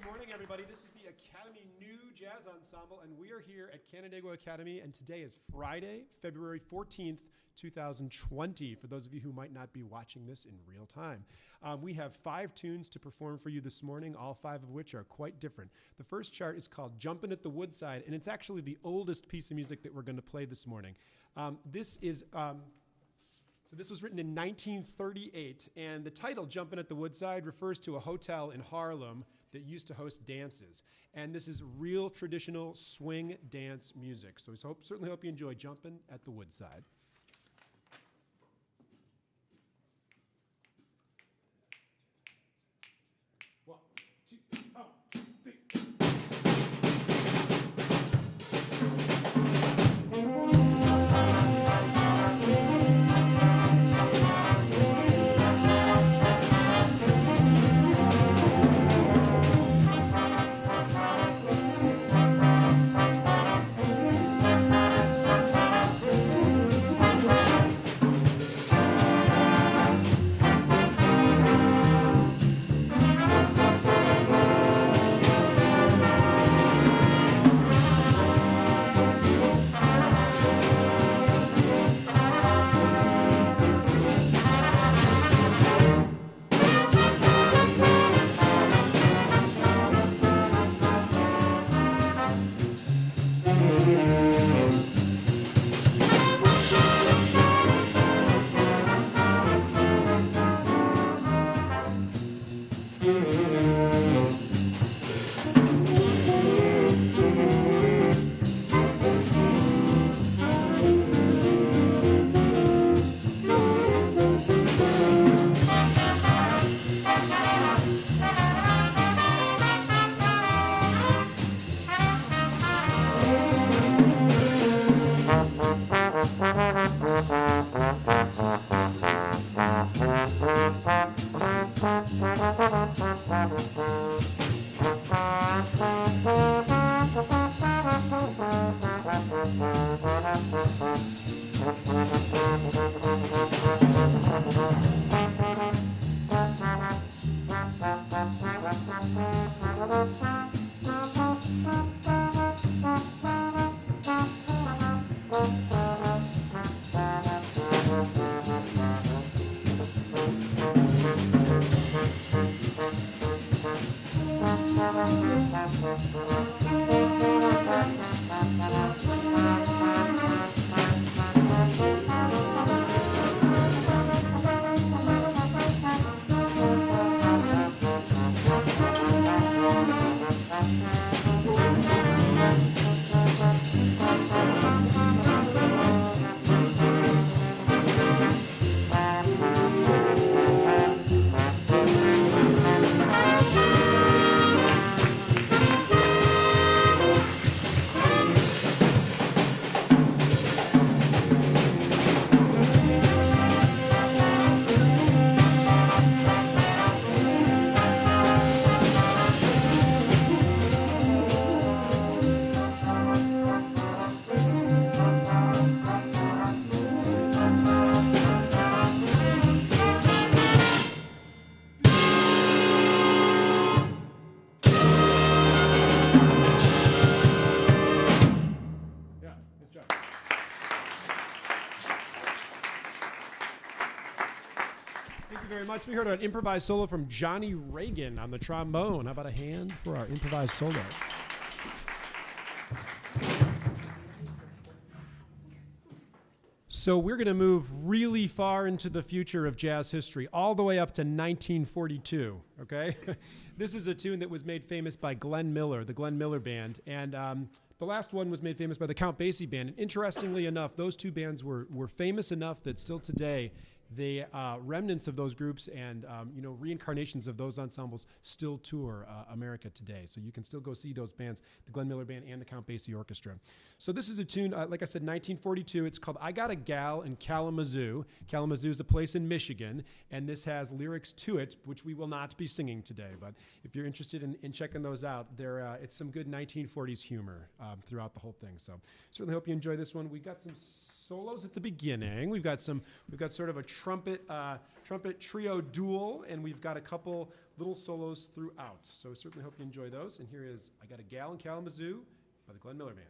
morning, everybody. This is the Academy New Jazz Ensemble, and we are here at Canandaigua Academy, and today is Friday, February 14th, 2020, for those of you who might not be watching this in real time. We have 5 tunes to perform for you this morning, all 5 of which are quite different. The first chart is called Jumpin' at the Woodside, and it's actually the oldest piece of music that we're going to play this morning. So this was written in 1938, and the title, Jumpin' at the Woodside, refers to a hotel in Harlem that used to host dances. And this is real traditional swing dance music. So we certainly hope you enjoy Jumpin' at the Woodside. One, two, oh, 2, 3. We heard an improvised solo from Johnny Reagan on the trombone. How about a hand for our improvised solo? So we're going to move really far into the future of jazz history, all the way up to 1942, okay? This is a tune that was made famous by Glenn Miller, the Glenn Miller Band, and the last one was made famous by the Count Basie Band. And interestingly enough, those two bands were famous enough that still today, the remnants of those groups and reincarnations of those ensembles still tour America today. So you can still go see those bands, the Glenn Miller Band and the Count Basie Orchestra. So this is a tune, like I said, 1942. It's called I Got a Gal in Kalamazoo. Kalamazoo is a place in Michigan, and this has lyrics to it, which we will not be singing today. But if you're interested in checking those out, it's some good 1940s humor throughout the whole thing. So certainly hope you enjoy this one. We got some solos at the beginning. We've got sort of a trumpet trio duel, and we've got a couple little solos throughout. So I certainly hope you enjoy those. And here is I Got a Gal in Kalamazoo by the Glenn Miller Band.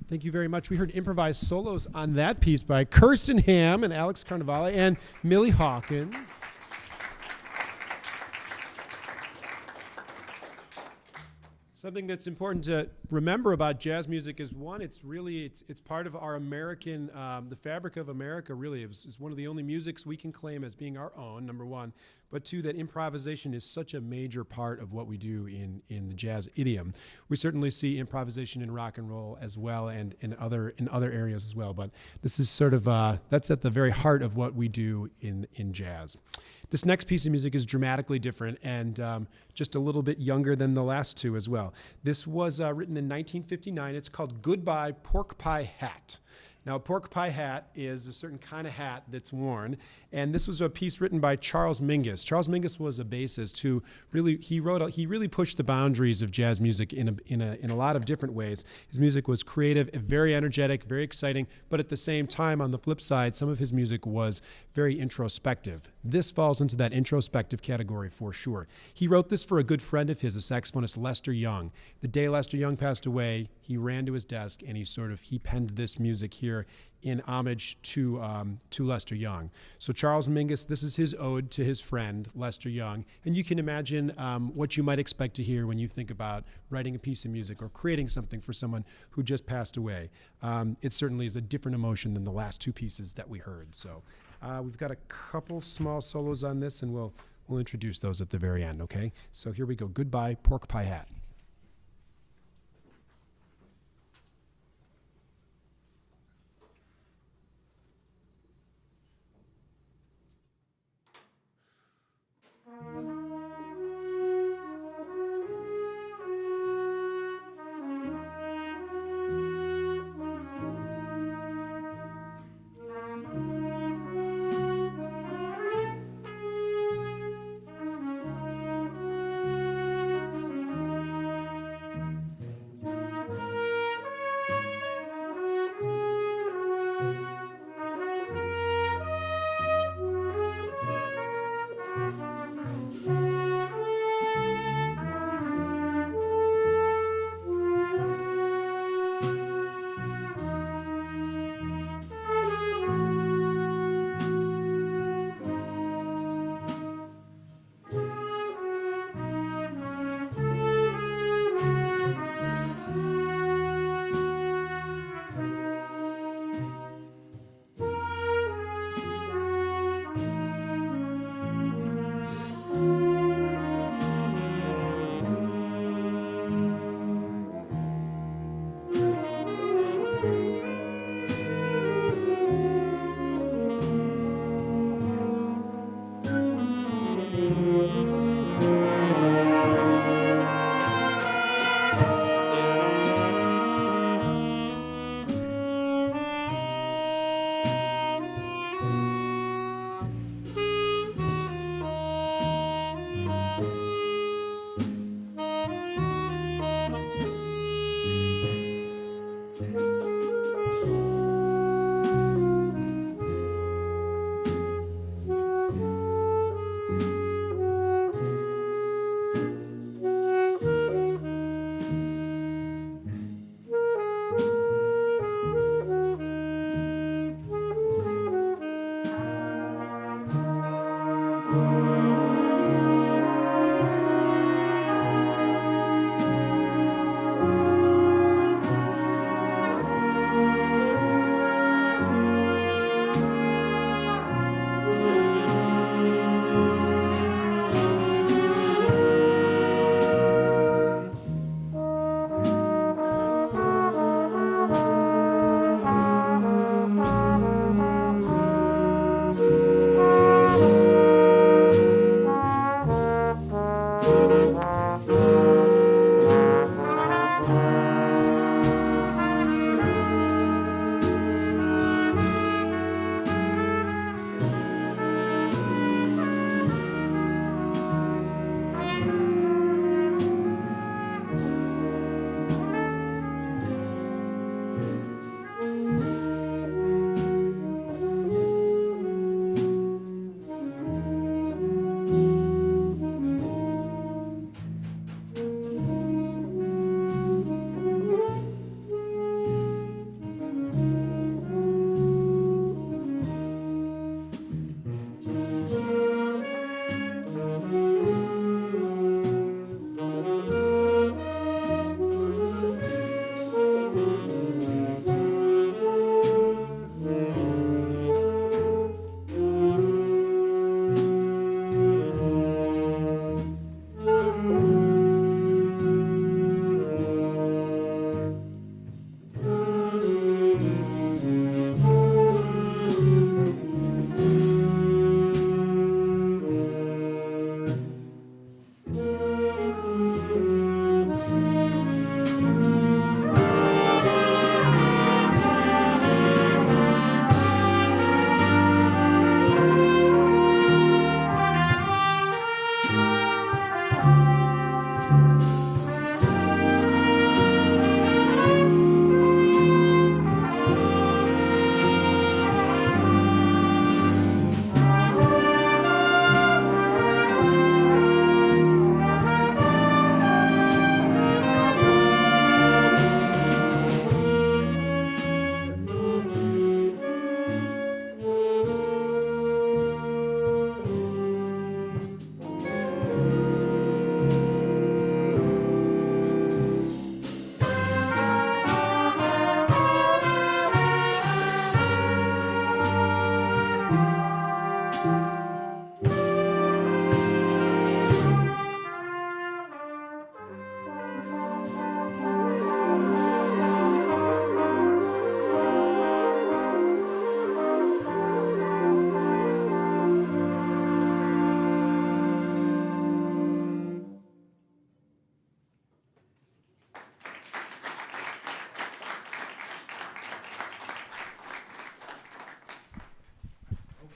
Thank you very much. We heard improvised solos on that piece by Kirsten Ham and Alex Carnevale and Millie Hawkins. Something that's important to remember about jazz music is, one, it's part of our American, the fabric of America, really. It's one of the only musics we can claim as being our own, number one. But two, that improvisation is such a major part of what we do in the jazz idiom. We certainly see improvisation in rock and roll as well, and in other areas as well. But this is sort of, that's at the very heart of what we do in jazz. This next piece of music is dramatically different and just a little bit younger than the last two as well. This was written in 1959. It's called Goodbye Pork Pie Hat. Now, pork pie hat is a certain kind of hat that's worn, and this was a piece written by Charles Mingus. Charles Mingus was a bassist who really pushed the boundaries of jazz music in a lot of different ways. His music was creative, very energetic, very exciting, but at the same time, on the flip side, some of his music was very introspective. This falls into that introspective category for sure. He wrote this for a good friend of his, a saxophonist, Lester Young. The day Lester Young passed away, he ran to his desk and he penned this music here in homage to Lester Young. So Charles Mingus, this is his ode to his friend, Lester Young. And you can imagine what you might expect to hear when you think about writing a piece of music or creating something for someone who just passed away. It certainly is a different emotion than the last two pieces that we heard. So we've got a couple small solos on this, and we'll introduce those at the very end, okay? So here we go. Goodbye, Pork Pie Hat.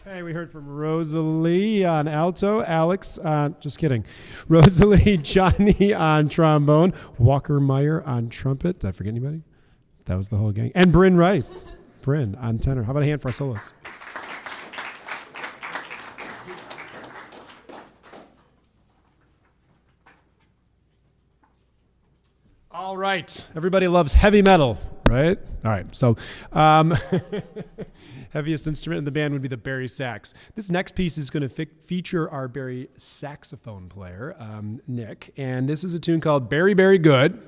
Hey, we heard from Rosalie on alto, Alex on, just kidding, Rosalie Johnny on trombone, Walker Meyer on trumpet. Did I forget anybody? That was the whole gang. And Bryn Rice. Bryn on tenor. How about a hand for our soloists? All right. Everybody loves heavy metal, right? All right. So heaviest instrument in the band would be the Barry sax. This next piece is going to feature our Barry saxophone player, Nick. And this is a tune called Barry, Barry Good.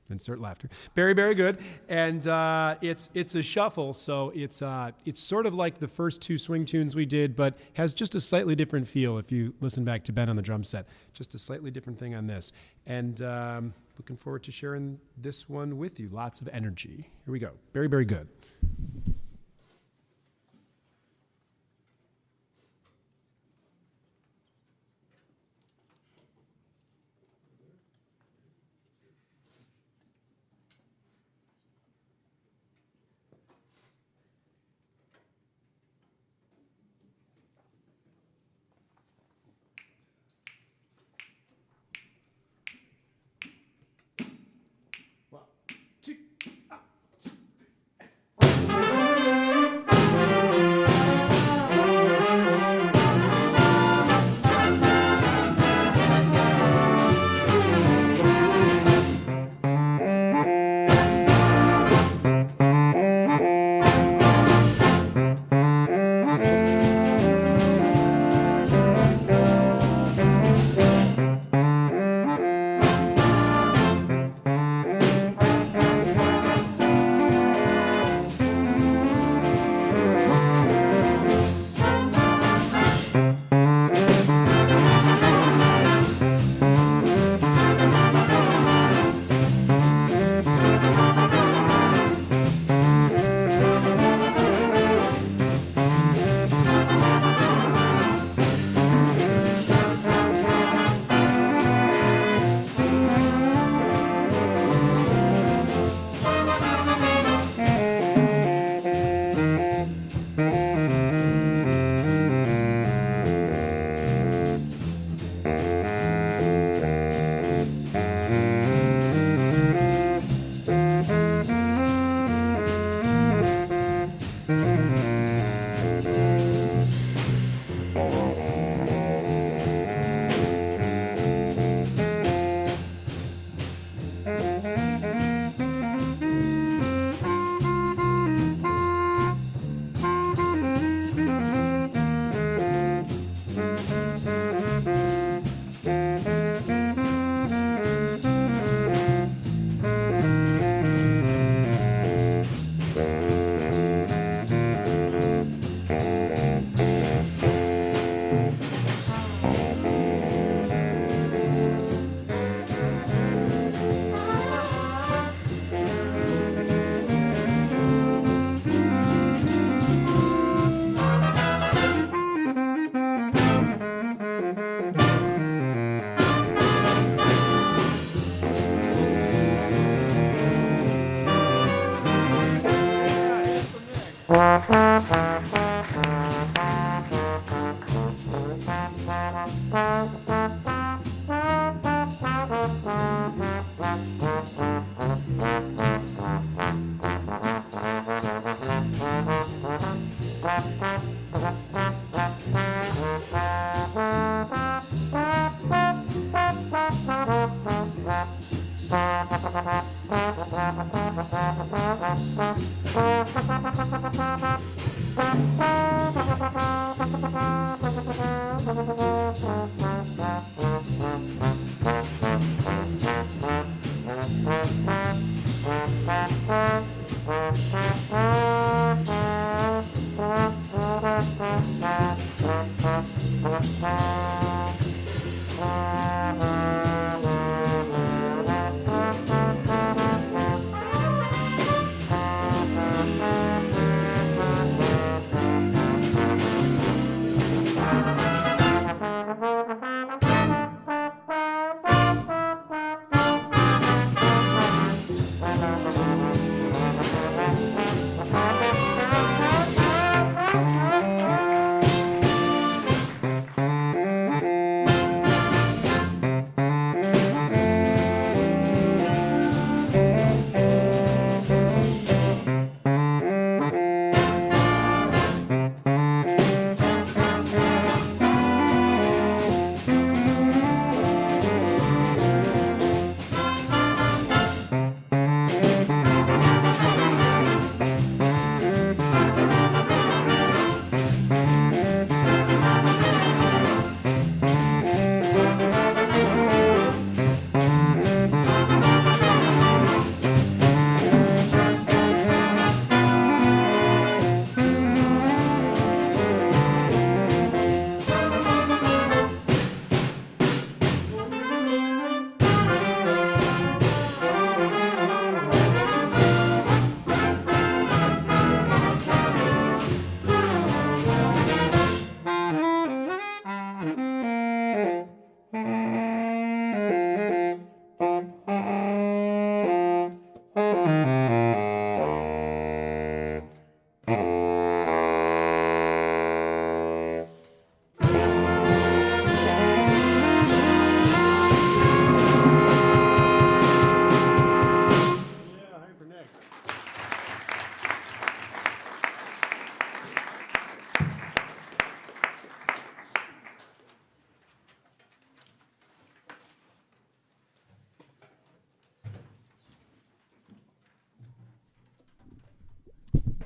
Insert laughter. Very, very good. And it's a shuffle, so it's sort of like the first two swing tunes we did, but has just a slightly different feel if you listen back to Ben on the drum set. Just a slightly different thing on this. And looking forward to sharing this one with you. Lots of energy. Here we go. Very, very good.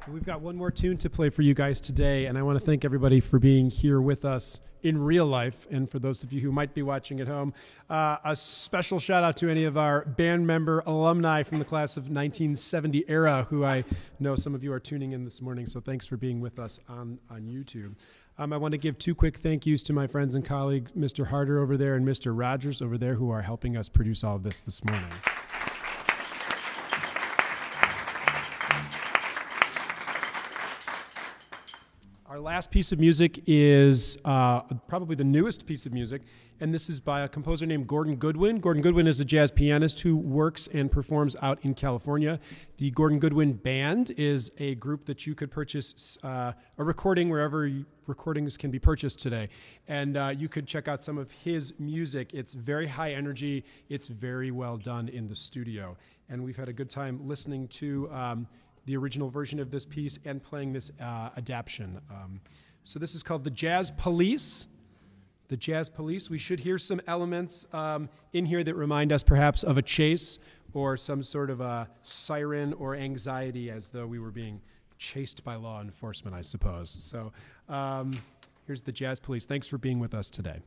We've got one more tune to play for you guys today, and I want to thank everybody for being here with us in real life, and for those of you who might be watching at home, a special shout out to any of our band member alumni from the class of 1970 era, who I know some of you are tuning in this morning, so thanks for being with us on YouTube. I want to give two quick thank yous to my friends and colleague, Mr. Harder over there and Mr. Rogers over there, who are helping us produce all of this morning. Our last piece of music is probably the newest piece of music, and this is by a composer named Gordon Goodwin. Gordon Goodwin is a jazz pianist who works and performs out in California. The Gordon Goodwin Band is a group that you could purchase a recording wherever recordings can be purchased today, and you could check out some of his music. It's very high energy. It's very well done in the studio, and we've had a good time listening to the original version of this piece and playing this adaptation. So this is called The Jazz Police. The Jazz Police. We should hear some elements in here that remind us perhaps of a chase or some sort of a siren or anxiety, as though we were being chased by law enforcement, I suppose. So here's The Jazz Police. Thanks for being with us today.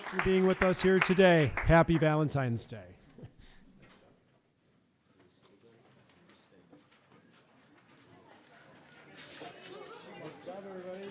for being with us here today. Happy Valentine's Day. Good job, everybody.